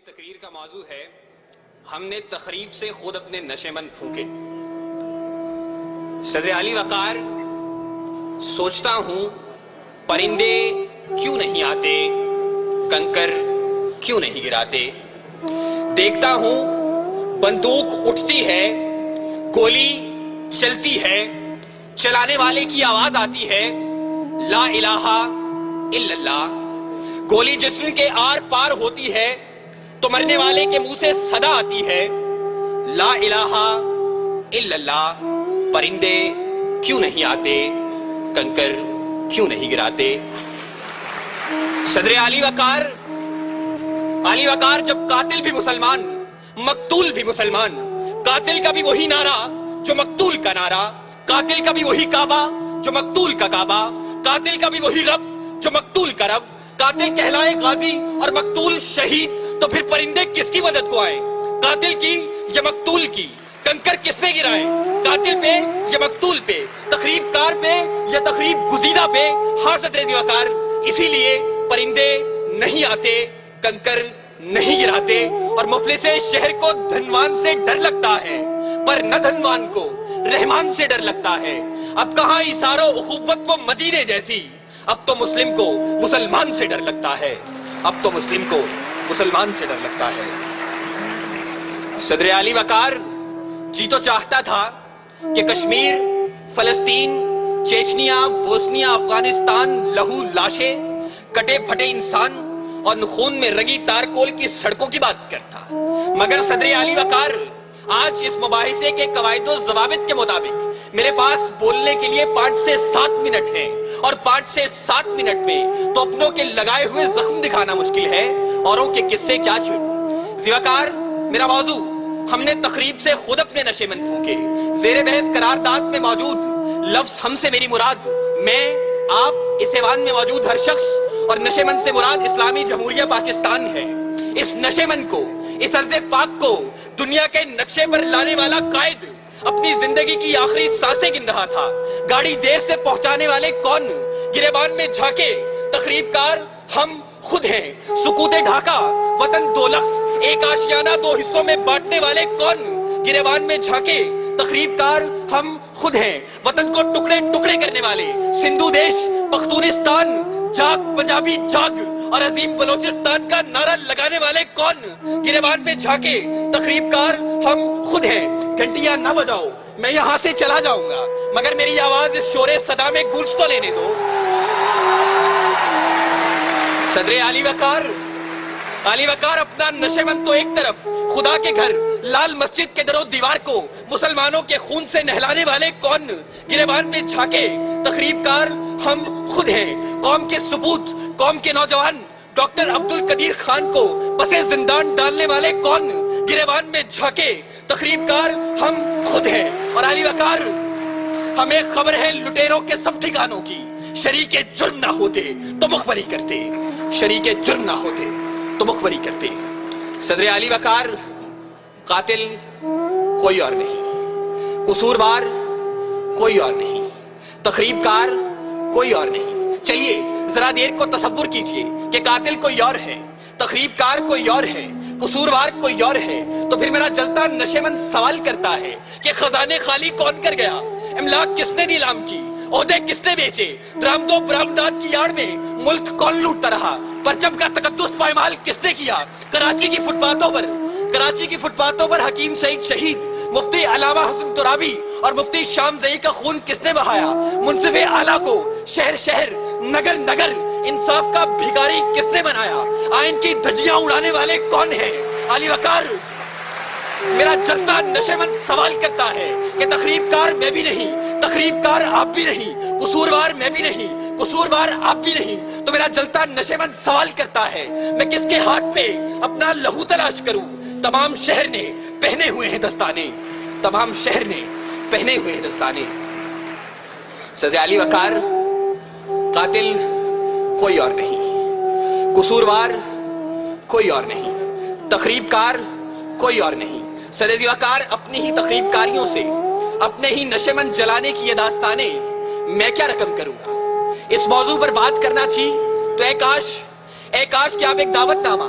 تقریر کا موضوع ہے ہم نے تقریب سے خود اپنے نشے مند پھونکے۔ صدر علی وقار، سوچتا ہوں پرندے کیوں نہیں آتے، کنکر کیوں نہیں گراتے، دیکھتا ہوں بندوق اٹھتی ہے، گولی چلتی ہے، چلانے والے کی آواز آتی ہے لا الہ الا اللہ، گولی جسم کے آر پار ہوتی ہے تو مرنے والے کے منہ سے صدا آتی ہے لا الہ الا اللہ، پرندے کیوں نہیں آتے، کنکر کیوں نہیں گراتے۔ صدر علی وقار جب قاتل بھی مسلمان، مقتول بھی مسلمان، قاتل کا بھی وہی نعرہ جو مقتول کا نعرہ، قاتل کا بھی وہی کعبہ جو مقتول کا کعبہ، قاتل کا بھی وہی رب جو مقتول کا رب، قاتل کہلائے غازی اور مقتول شہید، تو پھر پرندے کس کی مدد کو آئیں، قاتل کی یا مقتول کی، کنکر کس پہ گرائیں، قاتل پہ یا مقتول پہ، تقریب کار پہ یا تقریب گزیدہ پہ۔ ہاں صدر علی وقار، اسی لیے پرندے نہیں آتے، کنکر نہیں گراتے، اور مفلس شہر کو دھنوان سے ڈر لگتا ہے پر نہ دھنوان کو رحمان سے ڈر لگتا ہے۔ اب کہاں ایثار و اخوت وہ مدینے جیسی، اب تو مسلم کو مسلمان سے ڈر لگتا ہے، اب تو مسلم کو مسلمان سے ڈر لگتا ہے۔ صدر علی وقار جی تو چاہتا تھا کہ کشمیر، فلسطین، چیچنیا، بوسنیا، افغانستان، لہو لاشیں، کٹے پھٹے انسان اور خون میں رگی تارکول کی سڑکوں کی بات کرتا، مگر صدر علی وقار آج اس مباحثے کے قواعد و ضوابط کے مطابق میرے پاس بولنے کے لیے 5 سے 7 منٹ ہیں، اور 5 سے 7 منٹ میں تو اپنوں کے لگائے ہوئے زخم دکھانا مشکل ہے، اوروں کے قصے کیا چھوڑوں۔ ذی وقار، میرا موضوع ہم نے تقریب سے خود اپنے نشے مند پھونکے، زیر بحث قرارداد میں موجود لفظ ہم سے میری مراد میں، آپ، اس ایوان میں موجود ہر شخص، اور نشے مند سے مراد اسلامی جمہوریہ پاکستان ہے۔ اس نشے مند کو، اس ارض پاک کو دنیا کے نقشے پر لانے والا قائد اپنی زندگی کی آخری سانسیں گن رہا تھا۔ گاڑی دیر سے پہنچانے والے کون، گریبان میں جھانکے تقریب کار ہم خود ہیں۔ سکوت ڈھاکہ وطن دو لخت، ایک آشیانہ 2 حصوں میں بانٹنے والے کون، گریبان میں جھانکے تقریب کار ہم خود ہیں۔ وطن کو ٹکڑے ٹکڑے کرنے والے، سندھو دیش، پختونستان، جاگ پنجابی جاگ اور عظیم بلوچستان کا نعرہ لگانے والے کون، گریبان میں جھانکے تقریب کار ہم خود ہیں۔ گھنٹیاں نہ بجاؤ، میں یہاں سے چلا جاؤں گا، مگر میری آواز اس شور صدا میں گونج تو لینے دو۔ صدر علی وقار اپنا نشے مند تو ایک طرف، خدا کے گھر لال مسجد کے در و دیوار کو مسلمانوں کے خون سے نہلانے والے کون، گریبان میں جھانکے تقریب کار ہم خود ہیں۔ قوم کے سپوت، قوم کے نوجوان ڈاکٹر عبدالقدیر خان کو پسے زندان ڈالنے والے کون، گریبان میں جھانکے تقریب کار ہم خود ہیں۔ اور علی وقار، ہمیں خبر ہے لٹیروں کے سب ٹھکانوں کی، شریک جرم نہ ہوتے تو مخبری کرتے، شریک جرم نہ ہوتے تو مخبری کرتے۔ صدر علی وقار، قاتل کوئی اور نہیں، قصوروار کوئی اور نہیں، تقریب کار کوئی اور نہیں۔ چلیے ذرا دیر کو تصور کیجئے کہ قاتل کوئی اور ہے، تقریب کار کوئی اور ہے، قصوروار کوئی اور ہے، تو پھر میرا جلتا نشے مند سوال کرتا ہے کہ خزانے خالی کون کر گیا، املاک کس نے نیلام کی، عہدے کس نے بیچے، درآمد و برآمدات کی آڑ میں ملک کون لوٹتا رہا، پرچم کا تقدس پائمال کس نے کیا، کراچی کی فٹ پاتھوں پر حکیم سعید شہید، مفتی علامہ حسن ترابی اور مفتی شام زئی کا خون کس نے بہایا، منصف اعلیٰ کو شہر شہر نگر نگر انصاف کا بھیکاری کس نے بنایا، آئین کی دھجیاں اڑانے والے کون ہیں۔ علی وقار، میرا جلتا نشے مند سوال کرتا ہے کہ تقریب کار میں بھی نہیں، تقریب کار آپ بھی نہیں، قصوروار میں بھی نہیں، قصوروار آپ بھی نہیں، تو میرا جلتا نشے مند سوال کرتا ہے میں کس کے ہاتھ پہ اپنا لہو تلاش کروں۔ تمام شہر نے پہنے ہوئے ہیں دستانے، تمام شہر نے پہنے ہوئے ہیں دستانے۔ صدر علی وقار، قاتل کوئی اور نہیں، قصوروار کوئی اور نہیں، تقریب کار کوئی اور نہیں۔ صدر علی وقار، اپنی ہی تقریب کاریوں سے، اپنے ہی نشے مند جلانے کی یہ داستانیں میں کیا رقم کروں گا۔ اس موضوع پر بات کرنا تھی تو اے کاش کہ آپ ایک دعوت نامہ